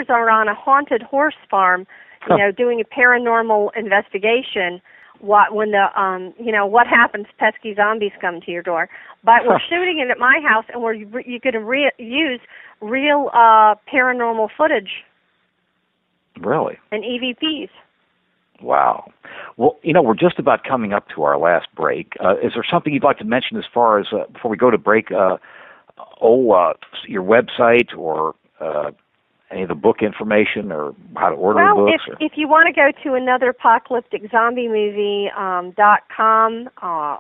neighbors are on a haunted horse farm, doing a paranormal investigation. What happens? Pesky zombies come to your door. But we're shooting it at my house, and you're going to use real paranormal footage. Really? And EVPs. Wow. Well, we're just about coming up to our last break. Is there something you'd like to mention as far as, before we go to break, your website or any of the book information or how to order books? If you want to go to anotherapocalypticzombiemovie.com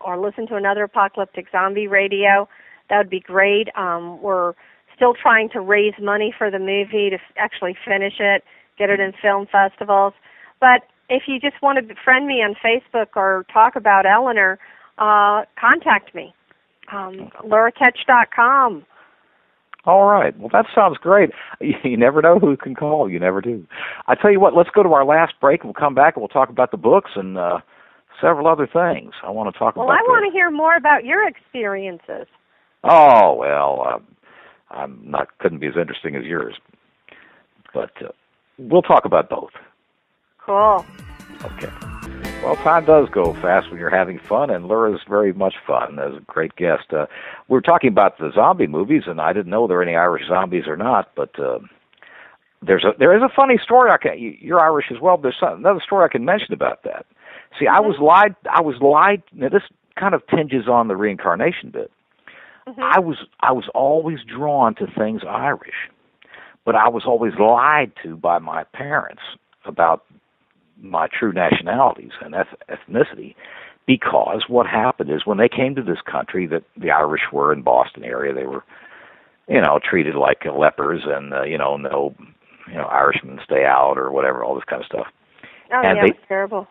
or listen to Another Apocalyptic Zombie Radio, that would be great. We're still trying to raise money for the movie to actually finish it, get it in film festivals. But if you just want to friend me on Facebook or talk about Eleanor, contact me. LuraKetch.com. All right. Well, that sounds great. You never know who can call. You never do. I tell you what, let's go to our last break, and we'll come back and we'll talk about the books and several other things. I want to talk about. Well, I want to hear more about your experiences. Oh, well, couldn't be as interesting as yours. But we'll talk about both. Cool. Okay. Well, time does go fast when you're having fun, and Lura's very much fun as a great guest. We were talking about the zombie movies, and I didn't know there were any Irish zombies or not, but there is a funny story. You're Irish as well, but there's another story I can mention about that. See, I was lied. Now, this kind of tinges on the reincarnation bit. Mm-hmm. I was always drawn to things Irish, but I was always lied to by my parents about my true nationalities and ethnicity, because what happened is when they came to this country, that the Irish were in Boston area, they were, treated like lepers, and no, Irishmen stay out or whatever, all this kind of stuff. Oh, and yeah, it's terrible.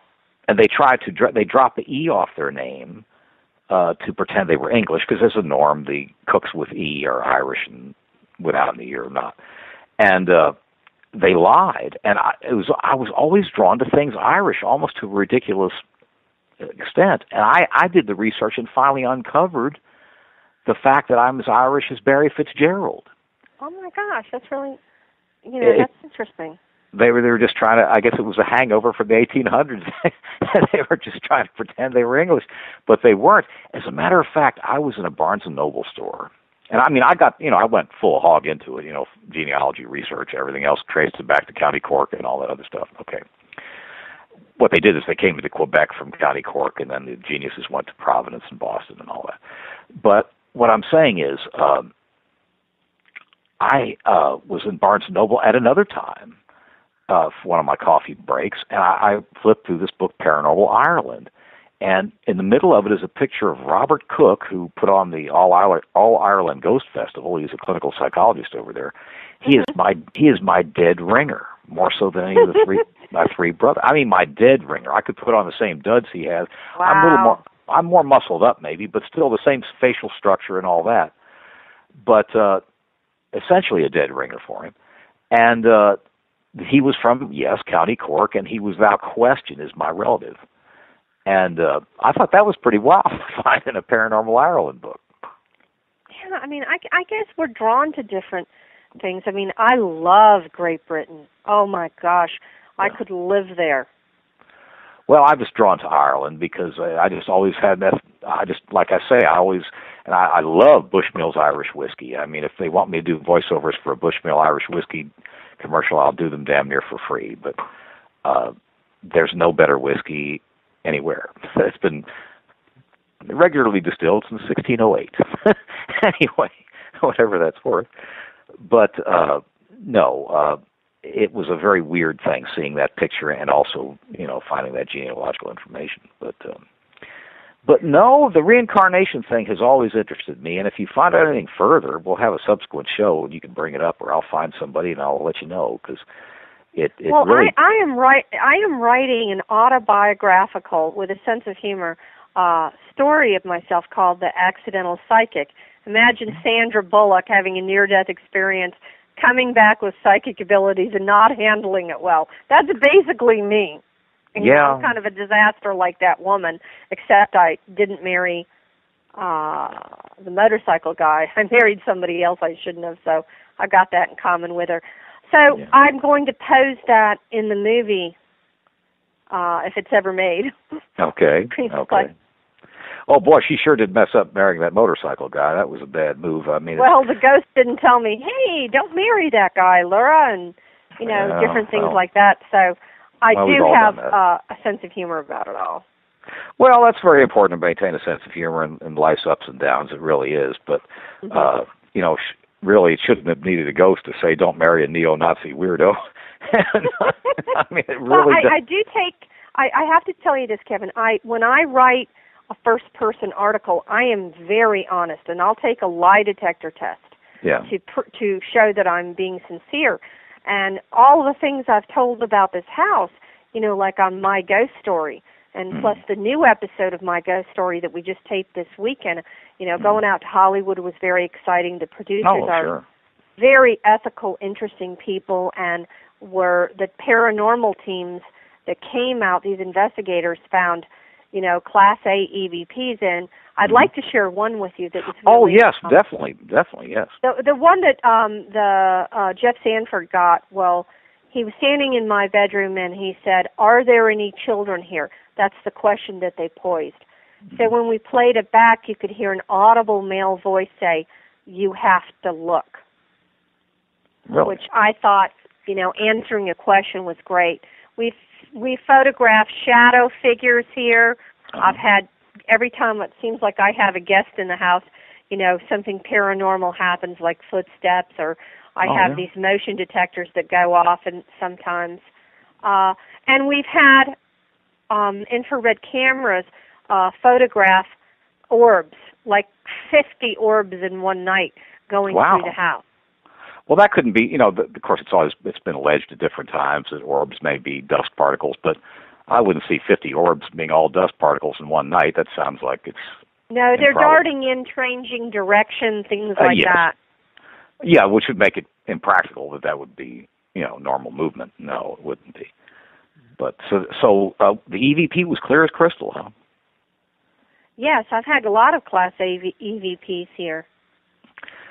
And they tried to they dropped the E off their name to pretend they were English, because there's a norm, the cooks with E are Irish and without an E or not, and they lied, and I was always drawn to things Irish, almost to a ridiculous extent. And I did the research and finally uncovered the fact that I'm as Irish as Barry Fitzgerald. Oh my gosh, that's really, that's interesting. They were just trying to, I guess it was a hangover from the 1800s. They were just trying to pretend they were English, but they weren't. As a matter of fact, I was in a Barnes & Noble store. And I mean, I went full hog into it, genealogy research, everything else, traced it back to County Cork and all that other stuff. Okay. What they did is they came to Quebec from County Cork, and then the geniuses went to Providence and Boston and all that. But what I'm saying is, I was in Barnes & Noble at another time for one of my coffee breaks, and I flipped through this book, Paranormal Ireland. And in the middle of it is a picture of Robert Cook, who put on the All Ireland Ghost Festival. He's a clinical psychologist over there. He is my dead ringer, more so than any of my three brothers. I mean, my dead ringer. I could put on the same duds he has. Wow. I'm more muscled up, maybe, but still the same facial structure and all that. But essentially a dead ringer for him. And he was from, yes, County Cork, and he was without question is my relative. And I thought that was pretty wild to find in a Paranormal Ireland book. Yeah, I mean, I guess we're drawn to different things. I mean, I love Great Britain. Oh, my gosh. I could live there. Well, I was drawn to Ireland because I just always had that. Like I say, I love Bushmills Irish whiskey. I mean, if they want me to do voiceovers for a Bushmill Irish whiskey commercial, I'll do them damn near for free. But there's no better whiskey anywhere. It's been regularly distilled since 1608. Anyway, whatever that's worth. But no, it was a very weird thing seeing that picture and also, finding that genealogical information. But no, the reincarnation thing has always interested me. And if you find out anything further, we'll have a subsequent show and you can bring it up, or I'll find somebody and I'll let you know, because well, really... I am writing an autobiographical, with a sense of humor, story of myself called The Accidental Psychic. Imagine Sandra Bullock having a near-death experience, coming back with psychic abilities and not handling it well. That's basically me. And I'm kind of a disaster like that woman, except I didn't marry the motorcycle guy. I married somebody else I shouldn't have, so I got that in common with her. So I'm going to pose that in the movie if it's ever made. Okay. Okay. Oh boy, she sure did mess up marrying that motorcycle guy. That was a bad move. I mean, well, the ghost didn't tell me, hey, don't marry that guy, Lura, and different things like that. So I do have a sense of humor about it all. Well, that's very important to maintain a sense of humor in life's ups and downs. It really is. But really, it shouldn't have needed a ghost to say, "Don't marry a neo-Nazi weirdo." I mean, it really. Well, I do take. I have to tell you this, Kevin. When I write a first-person article, I am very honest, and I'll take a lie detector test to show that I'm being sincere. And all the things I've told about this house, like on My Ghost Story, and plus the new episode of My Ghost Story that we just taped this weekend, going out to Hollywood was very exciting. The producers are very ethical, interesting people, and were the paranormal teams that came out, these investigators found Class A EVPs in. I'd like to share one with you that was really... Oh, yes, definitely, yes. The one that Jeff Sanford got, well, he was standing in my bedroom and he said, are there any children here? That's the question that they posed. So when we played it back, you could hear an audible male voice say, you have to look. Really? Which I thought, answering a question was great. We photographed shadow figures here. I've had, every time it seems like I have a guest in the house, something paranormal happens, like footsteps, or I have these motion detectors that go off, and sometimes. And we've had infrared cameras photograph orbs, like 50 orbs in one night going through the house. Well, that couldn't be, of course, it's been alleged at different times that orbs may be dust particles, but I wouldn't see 50 orbs being all dust particles in one night. That sounds like it's No, they're darting in, changing direction, things like that. Yeah, which would make it impractical that would be, normal movement. No, it wouldn't be. But so the EVP was clear as crystal, huh? Yes, I've had a lot of Class A EVPs here.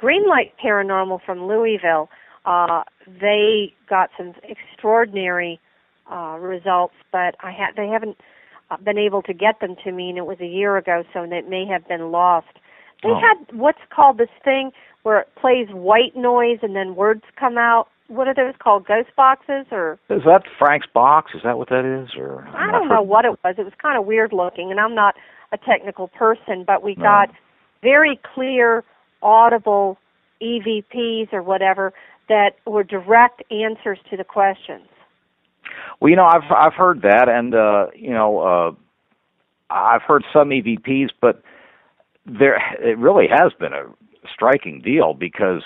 Greenlight Paranormal from Louisville, they got some extraordinary results, but they haven't been able to get them to me, and it was a year ago, so it may have been lost. They had what's called this thing where it plays white noise and then words come out. What are those called, ghost boxes? Or is that Frank's box? Is that what that is? Or I don't know what it was. It was kind of weird looking, and I'm not a technical person, but we got very clear, audible EVPs or whatever that were direct answers to the questions. Well, I've heard that, and I've heard some EVPs, but it really has been a striking deal because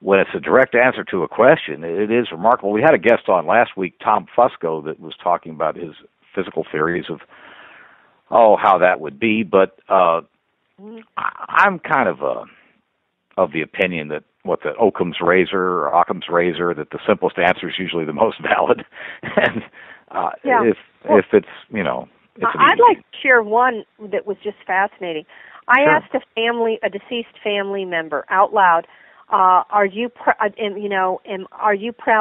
when it's a direct answer to a question, it is remarkable. We had a guest on last week, Tom Fusco, that was talking about his physical theories of how that would be, but I'm kind of the opinion that the Occam's razor or Occam's razor, that the simplest answer is usually the most valid. And if it's, I'd like to share one that was just fascinating. I asked a deceased family member out loud, are you proud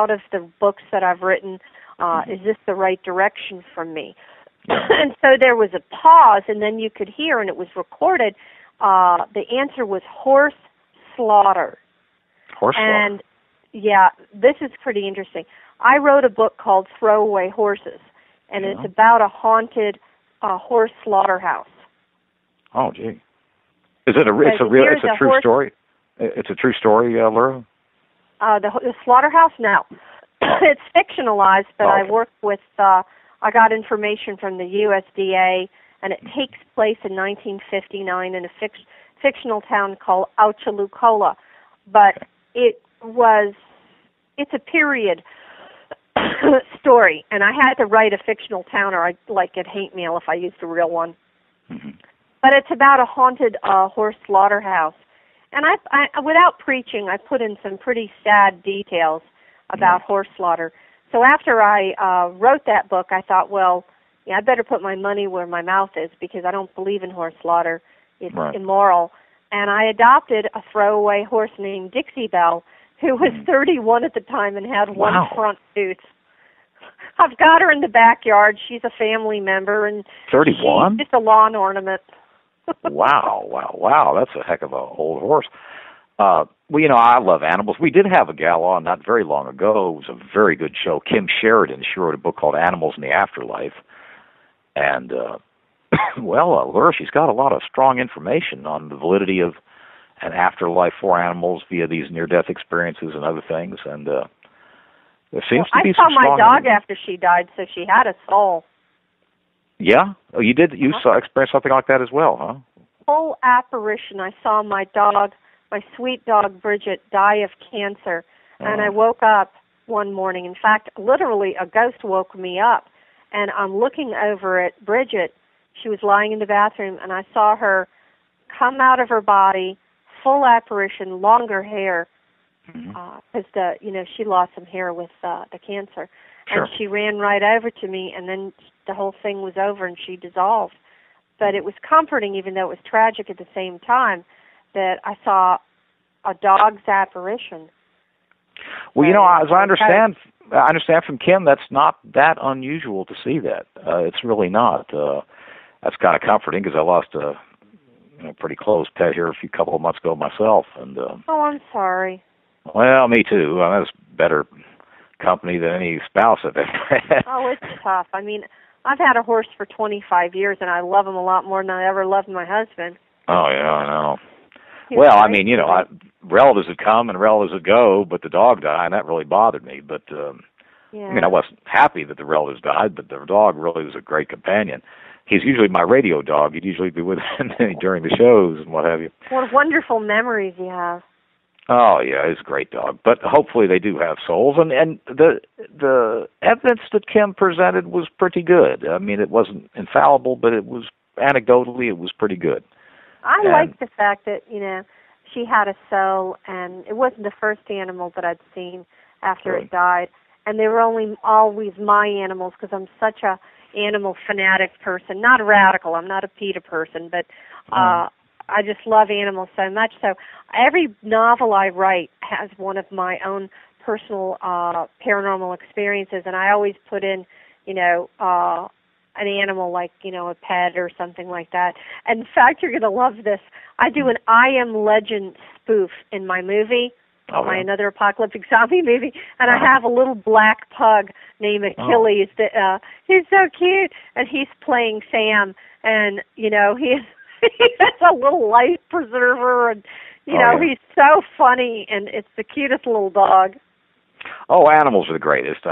of the books that I've written? Is this the right direction for me? And so there was a pause, and then you could hear, and it was recorded, the answer was horse slaughter. Horse slaughter. And, this is pretty interesting. I wrote a book called Throwaway Horses, and it's about a haunted horse slaughterhouse. Oh, gee. Is it it's a true story? It's a true story, Laura? The slaughterhouse? No. It's fictionalized, but I worked with, I got information from the USDA, and it takes place in 1959 in a fictional town called Auchulucola. But it's a period story, and I had to write a fictional town or I'd get hate mail if I used a real one. Mm-hmm. But it's about a haunted horse slaughterhouse. And I without preaching, I put in some pretty sad details about horse slaughter. So after I wrote that book, I thought, I better put my money where my mouth is because I don't believe in horse slaughter. It's immoral. And I adopted a throwaway horse named Dixie Belle who was 31 at the time and had one Wow. front tooth. I've got her in the backyard. She's a family member, and 31? she's just a lawn ornament. Wow. That's a heck of a old horse. Well, I love animals. We did have a gal on not very long ago. It was a very good show. Kim Sheridan. She wrote a book called Animals in the Afterlife. And, Laura, she's got a lot of strong information on the validity of an afterlife for animals via these near-death experiences and other things. And there seems to be some strong... I saw my dog after she died, so she had a soul. Yeah? Oh, you did? You saw experienced something like that as well, huh? Full apparition. I saw my dog, my sweet dog Bridget, die of cancer. And I woke up one morning. In fact, literally a ghost woke me up. And I'm looking over at Bridget. She was lying in the bathroom, and I saw her come out of her body, full apparition, longer hair, because she lost some hair with the cancer. Sure. And she ran right over to me, and then the whole thing was over, and she dissolved. But it was comforting, even though it was tragic at the same time, that I saw a dog's apparition. Well, as I understand from Kim, that's not that unusual to see that. It's really not. That's kind of comforting because I lost a pretty close pet here a couple of months ago myself. And oh, I'm sorry. Well, me too. That's better company than any spouse I've ever had. Oh, it's tough. I mean, I've had a horse for 25 years, and I love him a lot more than I ever loved my husband. Oh, yeah, I know. Well, I mean, relatives would come and relatives would go, but the dog died, and that really bothered me. But, I wasn't happy that the relatives died, but the dog really was a great companion. He's usually my radio dog. He'd usually be with me during the shows and what have you. What wonderful memories you have. Oh, yeah, he's a great dog. But hopefully they do have souls. And the evidence that Kim presented was pretty good. I mean, it wasn't infallible, but it was anecdotally, it was pretty good. I like the fact that, she had a soul, and it wasn't the first animal that I'd seen after it died. And they were always my animals because I'm such a animal fanatic person. Not radical. I'm not a PETA person, but I just love animals so much. So every novel I write has one of my own personal paranormal experiences, and I always put in, an animal like, a pet or something like that. And in fact, you're going to love this. I do an I Am Legend spoof in my movie, my Another Apocalyptic Zombie movie, and I have a little black pug named Achilles. That he's so cute, and he's playing Sam, and, he has a little life preserver, and, he's so funny, and it's the cutest little dog. Oh, animals are the greatest.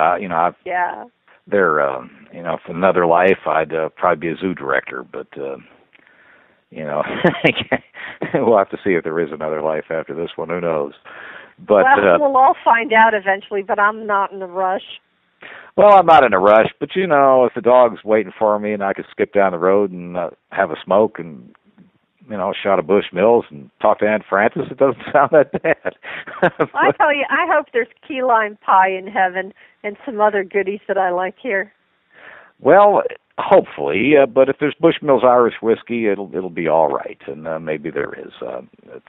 They're, for another life, I'd probably be a zoo director, but, we'll have to see if there is another life after this one. Who knows? But we'll all find out eventually, but I'm not in a rush. Well, I'm not in a rush, but, if the dog's waiting for me and I could skip down the road and have a smoke and, shot of Bushmills and talk to Aunt Frances, it doesn't sound that bad. I tell you, I hope there's key lime pie in heaven and some other goodies that I like here. Well, hopefully, but if there's Bushmills Irish whiskey, it'll be all right, and maybe there is.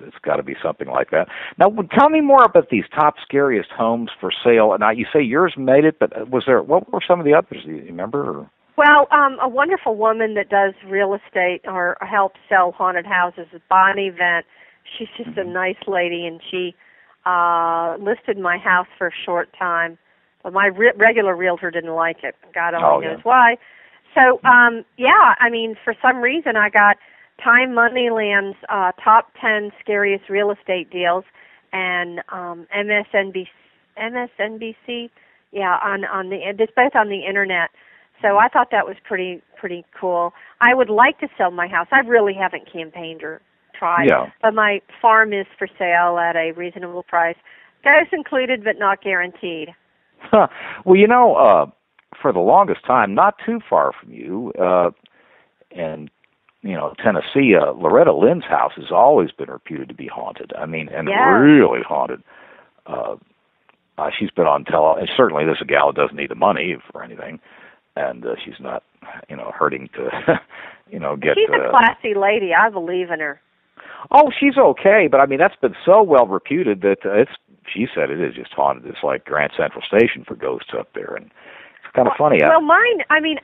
It's got to be something like that. Now, tell me more about these top scariest homes for sale. Now, you say yours made it, but what were some of the others? Do you remember? Or? Well, a wonderful woman that does real estate or helps sell haunted houses is Bonnie Vent. She's just a nice lady, and she listed my house for a short time. But my regular realtor didn't like it. God only knows why. So, for some reason I got Time Moneyland's top 10 scariest real estate deals and MSNBC, it's both on the internet. So I thought that was pretty cool. I would like to sell my house. I really haven't campaigned or tried, but my farm is for sale at a reasonable price. Ghosts included, but not guaranteed. Huh. Well, for the longest time, not too far from you, in Tennessee, Loretta Lynn's house has always been reputed to be haunted. I mean, and really haunted. She's been on and certainly this is a gal that doesn't need the money for anything, and she's not, hurting to, get. She's a classy lady. I believe in her. Oh, she's okay, but I mean that's been so well reputed that it's she said it is just haunted. It's like Grand Central Station for ghosts up there, and it's kind of funny. Well, mine. I mean,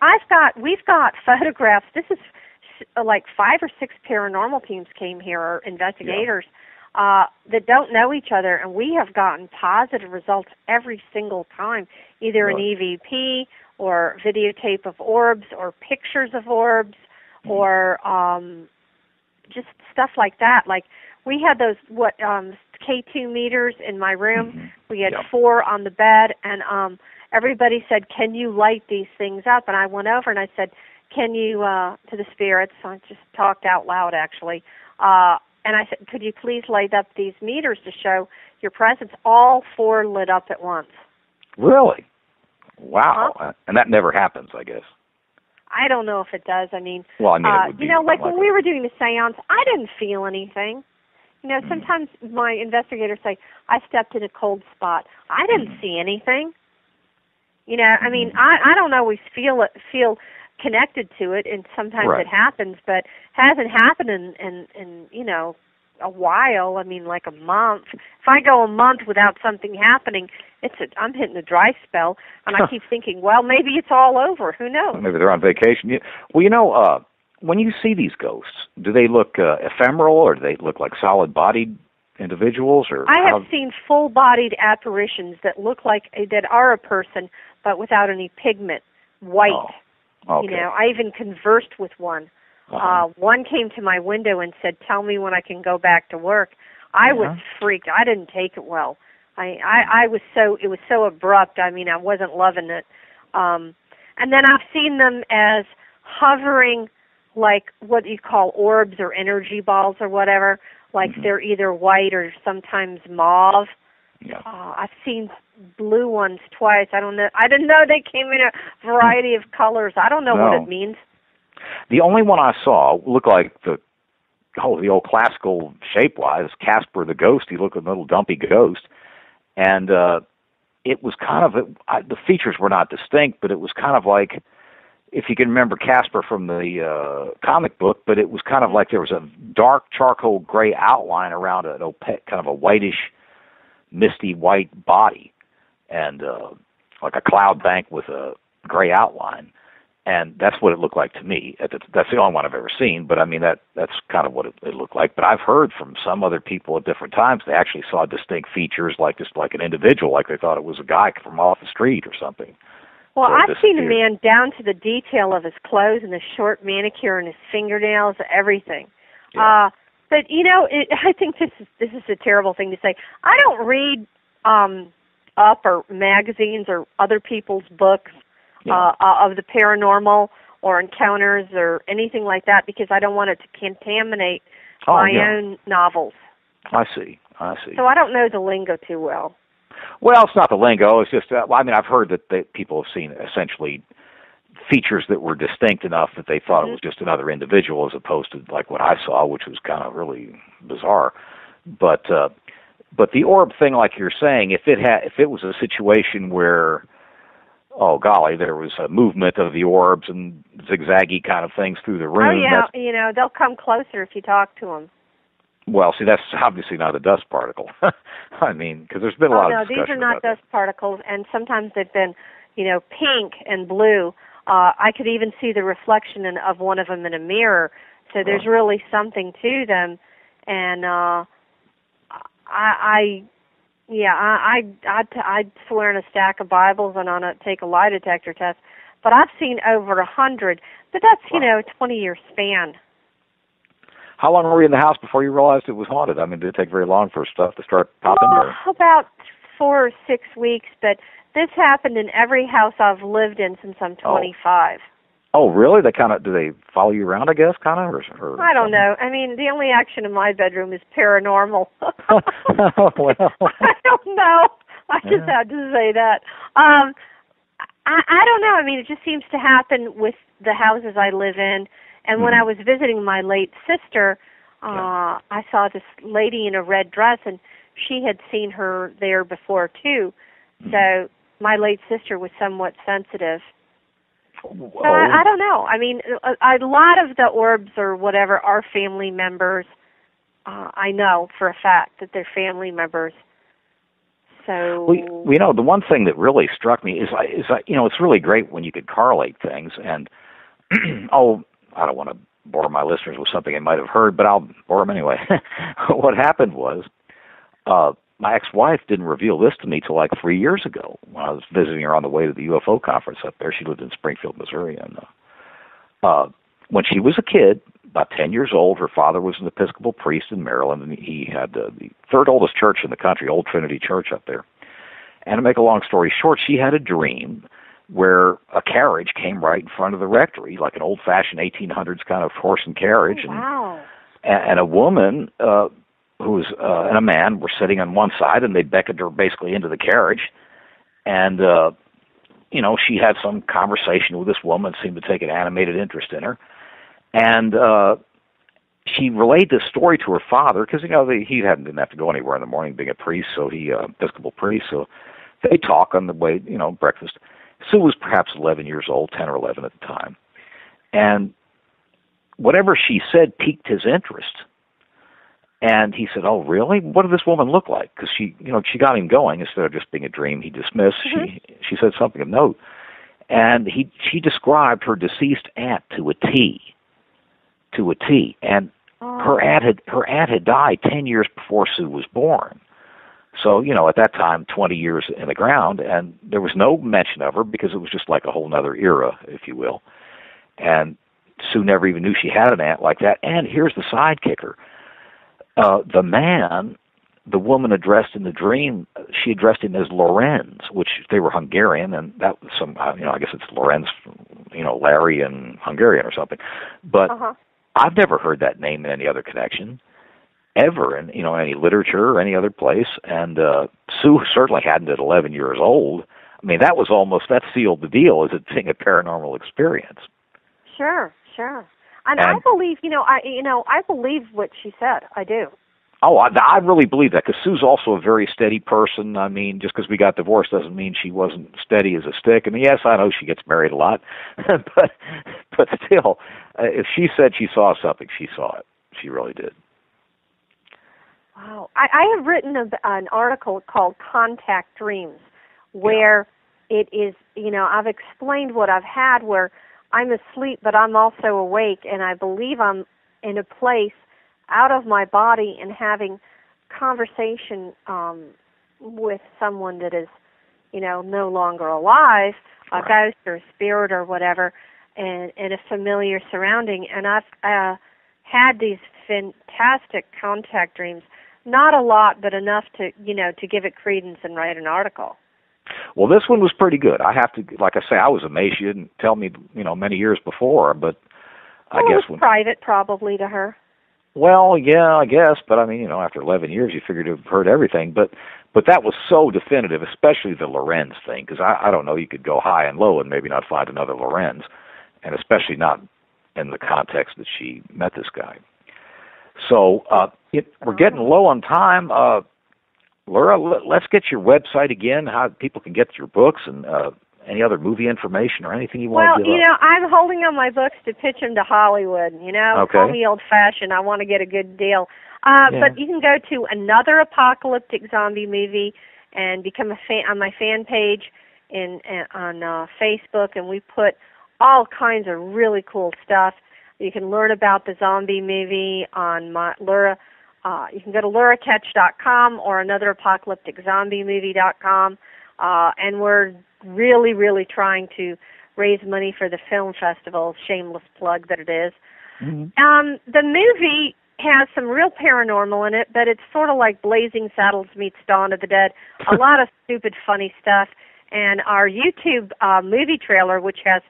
we've got photographs. This is like 5 or 6 paranormal teams came here, or investigators, that don't know each other, and we have gotten positive results every single time, either an EVP or videotape of orbs or pictures of orbs or just stuff like that. Like we had those K2 meters in my room. We had 4 on the bed, and everybody said, "Can you light these things up?" And I went over and I said, "Can you," to the spirits, I just talked out loud actually, and I said, "Could you please light up these meters to show your presence?" All 4 lit up at once. Really? Wow. And that never happens, I guess. I don't know if it does. I mean, it would be like when we were doing the seance, I didn't feel anything. Sometimes my investigators say, I stepped in a cold spot. I didn't see anything. I mean, I don't always feel connected to it, and sometimes it happens, but hasn't happened in a while. I mean, like a month. If I go a month without something happening, I'm hitting a dry spell, and I keep thinking, well, maybe it's all over. Who knows? Maybe they're on vacation. Well, when you see these ghosts, do they look ephemeral, or do they look like solid-bodied individuals? Or I have seen full-bodied apparitions that look like that are a person, but without any pigment, white. Oh, okay. I even conversed with one. One came to my window and said, "Tell me when I can go back to work." I was freaked. I didn't take it well. It was so abrupt. I mean, I wasn't loving it. And then I've seen them as hovering, like what you call orbs or energy balls or whatever. Like they're either white or sometimes mauve. Yeah. I've seen blue ones twice. I don't know. I didn't know they came in a variety of colors. I don't know what it means. The only one I saw looked like the old classical shape-wise, Casper the Ghost. He looked like a little dumpy ghost. And it was kind of, the features were not distinct, but it was kind of like, if you can remember Casper from the comic book, but it was kind of like there was a dark charcoal gray outline around an opaque, kind of a whitish, misty white body, and like a cloud bank with a gray outline. And that's what it looked like to me. That's the only one I've ever seen, but I mean, that's kind of what it looked like. But I've heard from some other people at different times, they actually saw distinct features, like just like an individual, like they thought it was a guy from off the street or something. Well, I've seen a man down to the detail of his clothes and his short manicure and his fingernails, everything. Yeah. But I think this is a terrible thing to say. I don't read up or magazines or other people's books of the paranormal or encounters or anything like that, because I don't want it to contaminate my own novels. I see. So I don't know the lingo too well. Well, it's not the lingo. It's just, I've heard that people have seen essentially features that were distinct enough that they thought it was just another individual, as opposed to like what I saw, which was kind of really bizarre. But the orb thing, like you're saying, if it was a situation where, oh golly, there was a movement of the orbs and zigzaggy kind of things through the room. Oh yeah, they'll come closer if you talk to them. Well, see, that's obviously not a dust particle. I mean, because there's been a lot of discussion. No, these are not dust particles, and sometimes they've been, pink and blue. I could even see the reflection of one of them in a mirror. So there's really something to them, and I'd swear in a stack of Bibles and take a lie detector test. But I've seen over 100. But that's a 20-year span. How long were you in the house before you realized it was haunted? I mean, did it take very long for stuff to start popping? Well, about 4 or 6 weeks, but this happened in every house I've lived in since I'm 25. Oh, really? Do they follow you around, I guess, kind of? Or I don't know. I mean, the only action in my bedroom is paranormal. Well. I don't know. I just had to say that. I don't know. I mean, it just seems to happen with the houses I live in. And when I was visiting my late sister, I saw this lady in a red dress, and she had seen her there before, too. So my late sister was somewhat sensitive. So I don't know. I mean, a lot of the orbs or whatever are family members. I know for a fact that they're family members. So, well, the one thing that really struck me is it's really great when you could correlate things. And I don't want to bore my listeners with something they might have heard, but I'll bore them anyway. What happened was, my ex-wife didn't reveal this to me till like 3 years ago when I was visiting her on the way to the UFO conference up there. She lived in Springfield, Missouri, and when she was a kid, about 10 years old, her father was an Episcopal priest in Maryland, and he had the third oldest church in the country, Old Trinity Church up there. And to make a long story short, she had a dream where a carriage came right in front of the rectory, like an old-fashioned 1800s kind of horse and carriage. Oh, wow. And a woman and a man were sitting on one side, and they beckoned her basically into the carriage. And, she had some conversation with this woman, seemed to take an animated interest in her. And she relayed this story to her father because, he didn't have to go anywhere in the morning being a priest, so Episcopal priest, so they talk on the way, breakfast. Sue was perhaps 11 years old, 10 or 11 at the time. And whatever she said piqued his interest. And he said, "Oh, really? What did this woman look like?" Because she got him going instead of just being a dream he dismissed. Mm-hmm. She said something of note. And she described her deceased aunt to a T. And her aunt had died 10 years before Sue was born. So, at that time, 20 years in the ground, and there was no mention of her because it was just like a whole nother era, if you will. And Sue never even knew she had an aunt like that. And here's the side kicker. The man, the woman addressed in the dream, she addressed him as Lorenz, which they were Hungarian, and that was I guess it's Lorenz, Larry and Hungarian or something. But I've never heard that name in any other connection, ever in any literature or any other place. And Sue certainly hadn't at 11 years old. I mean, that sealed the deal as a thing, a paranormal experience. Sure. And I believe, I believe what she said. I do. Oh, I really believe that because Sue's also a very steady person. I mean, just because we got divorced doesn't mean she wasn't steady as a stick. I mean, yes, I know she gets married a lot, but still, if she said she saw something, she saw it. She really did. Wow. I have written an article called Contact Dreams, where it is, I've explained what I've had where I'm asleep, but I'm also awake, and I believe I'm in a place out of my body and having conversation with someone that is, no longer alive, a ghost or a spirit or whatever, and a familiar surrounding. And I've had these fantastic contact dreams. Not a lot, but enough to give it credence and write an article. Well, this one was pretty good. I have to, like I say, I was amazed she didn't tell me, many years before, but I guess... It was private, probably, to her. Well, yeah, I guess, but I mean, after 11 years, you figured you'd heard everything, but that was so definitive, especially the Lorenz thing, because I don't know, you could go high and low and maybe not find another Lorenz, and especially not in the context that she met this guy. So, we're getting low on time. Lura, let's get your website again, how people can get your books and any other movie information or anything you want to give up. I'm holding on my books to pitch them to Hollywood, Okay. Call me old-fashioned. I want to get a good deal. But you can go to Another Apocalyptic Zombie Movie and become a fan on my fan page on Facebook, and we put all kinds of really cool stuff. You can learn about the zombie movie on my Lura. You can go to luraketch.com or another-apocalyptic-zombie-movie.com, and we're really, really trying to raise money for the film festival. Shameless plug that it is. Mm-hmm. The movie has some real paranormal in it, but it's sort of like Blazing Saddles meets Dawn of the Dead. A lot of stupid, funny stuff. And our YouTube movie trailer, which has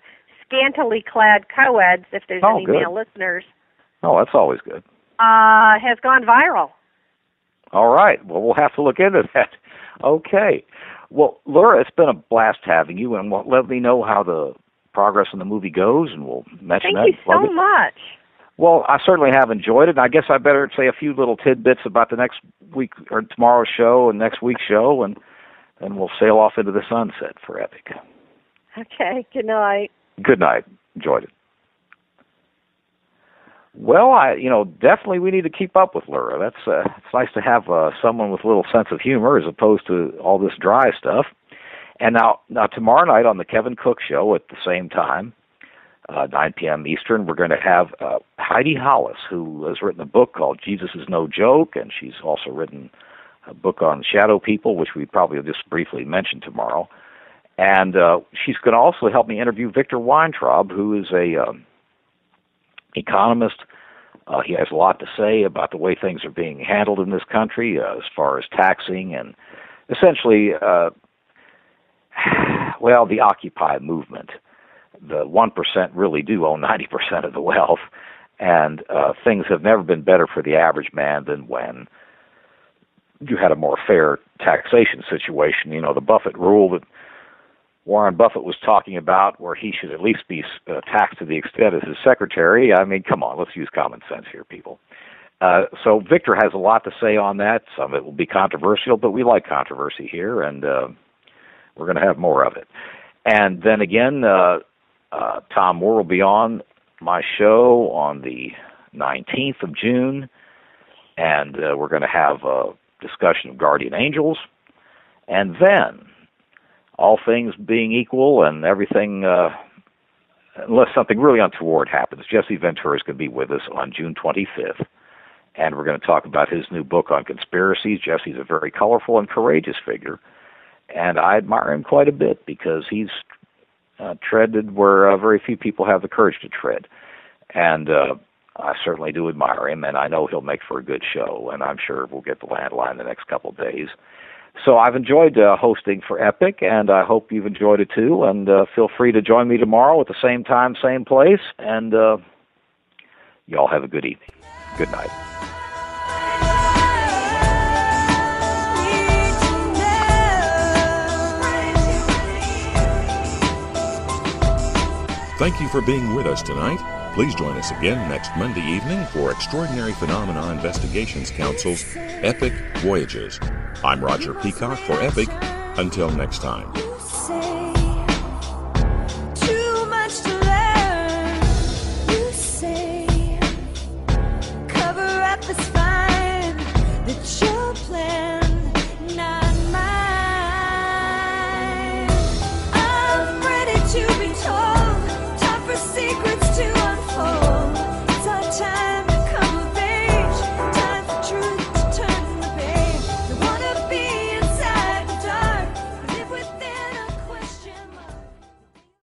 scantily clad co-eds, if there's any male listeners. Oh, that's always good. Has gone viral. All right. Well, we'll have to look into that. Okay. Well, Lura, it's been a blast having you, and let me know how the progress in the movie goes, and we'll mention that. Thank you so much. Well, I certainly have enjoyed it. I guess I better say a few little tidbits about the next week or tomorrow's show and next week's show, and then we'll sail off into the sunset for Epic. Okay. Good night. Good night. Enjoyed it. Well, definitely we need to keep up with Lura. It's nice to have someone with a little sense of humor as opposed to all this dry stuff. And now tomorrow night on the Kevin Cook Show at the same time, 9 p.m. Eastern, we're going to have Heidi Hollis, who has written a book called Jesus is No Joke, and she's also written a book on shadow people, which we probably will just briefly mention tomorrow. And she's going to also help me interview Victor Weintraub, who is a economist. He has a lot to say about the way things are being handled in this country as far as taxing and essentially, the Occupy movement. The 1% really do own 90% of the wealth, and things have never been better for the average man than when you had a more fair taxation situation. The Buffett rule that Warren Buffett was talking about, where he should at least be taxed to the extent of his secretary. I mean, come on, let's use common sense here, people. So Victor has a lot to say on that. Some of it will be controversial, but we like controversy here, and we're going to have more of it. And then again, Tom Moore will be on my show on the 19th of June, and we're going to have a discussion of guardian angels. And then, all things being equal and everything, unless something really untoward happens, Jesse Ventura is going to be with us on June 25th, and we're going to talk about his new book on conspiracies. Jesse's a very colorful and courageous figure, and I admire him quite a bit because he's treaded where very few people have the courage to tread. And I certainly do admire him, and I know he'll make for a good show, and I'm sure we'll get the landline the next couple of days. So I've enjoyed hosting for Epic, and I hope you've enjoyed it too, and feel free to join me tomorrow at the same time, same place, and y'all have a good evening. Good night. Thank you for being with us tonight. Please join us again next Monday evening for Extraordinary Phenomena Investigations Council's Epic Voyages. I'm Roger Peacock for Epic. Until next time.